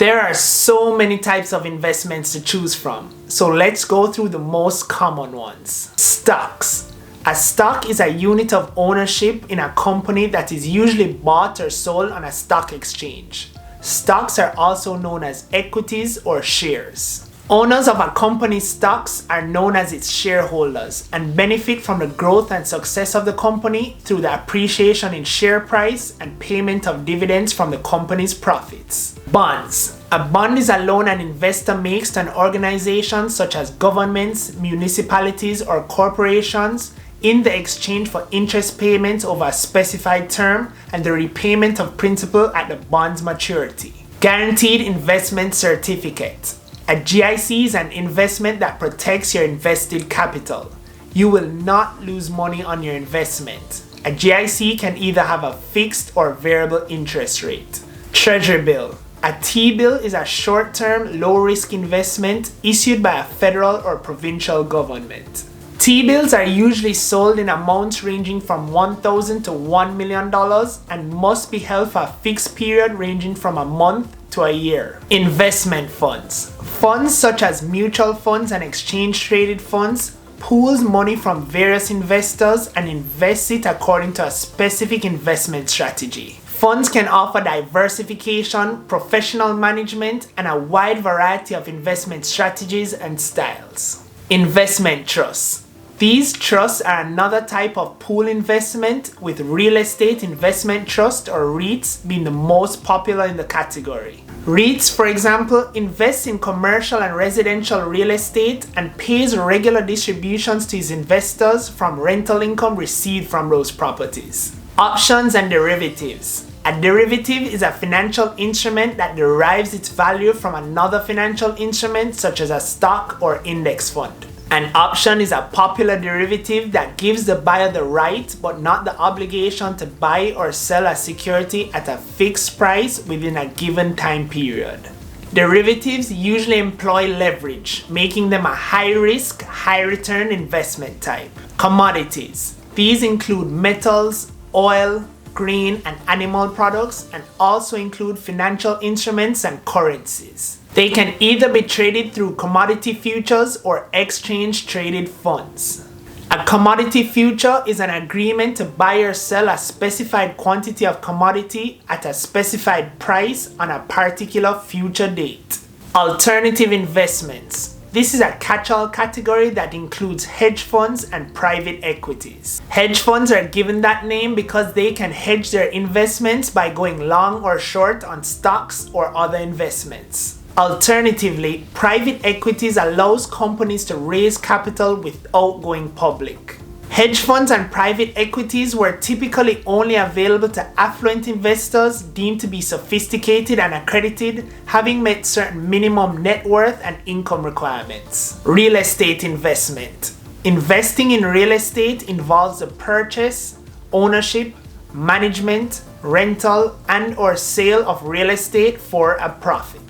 There are so many types of investments to choose from, so let's go through the most common ones. Stocks. A stock is a unit of ownership in a company that is usually bought or sold on a stock exchange. Stocks are also known as equities or shares. Owners of a company's stocks are known as its shareholders and benefit from the growth and success of the company through the appreciation in share price and payment of dividends from the company's profits. Bonds. A bond is a loan an investor makes to an organization such as governments, municipalities, or corporations in the exchange for interest payments over a specified term and the repayment of principal at the bond's maturity. Guaranteed Investment Certificate. A GIC is an investment that protects your invested capital. You will not lose money on your investment. A GIC can either have a fixed or variable interest rate. Treasury bill. A T-bill is a short-term, low-risk investment issued by a federal or provincial government. T-bills are usually sold in amounts ranging from $1,000 to $1 million and must be held for a fixed period ranging from a month to a year. Investment funds. Funds such as mutual funds and exchange-traded funds pools money from various investors and invests it according to a specific investment strategy. Funds can offer diversification, professional management, and a wide variety of investment strategies and styles. Investment trusts. These trusts are another type of pool investment, with real estate investment trust or REITs being the most popular in the category. REITs, for example, invest in commercial and residential real estate and pays regular distributions to its investors from rental income received from those properties. Options and derivatives. A derivative is a financial instrument that derives its value from another financial instrument such as a stock or index fund. An option is a popular derivative that gives the buyer the right but not the obligation to buy or sell a security at a fixed price within a given time period. Derivatives usually employ leverage, making them a high-risk, high-return investment type. Commodities. These include metals, oil, grain, and animal products, and also include financial instruments and currencies. They can either be traded through commodity futures or exchange-traded funds. A commodity future is an agreement to buy or sell a specified quantity of commodity at a specified price on a particular future date. Alternative investments. This is a catch-all category that includes hedge funds and private equities. Hedge funds are given that name because they can hedge their investments by going long or short on stocks or other investments. Alternatively, private equities allows companies to raise capital without going public. Hedge funds and private equities were typically only available to affluent investors deemed to be sophisticated and accredited, having met certain minimum net worth and income requirements. Real estate investment. Investing in real estate involves the purchase, ownership, management, rental, and/or sale of real estate for a profit.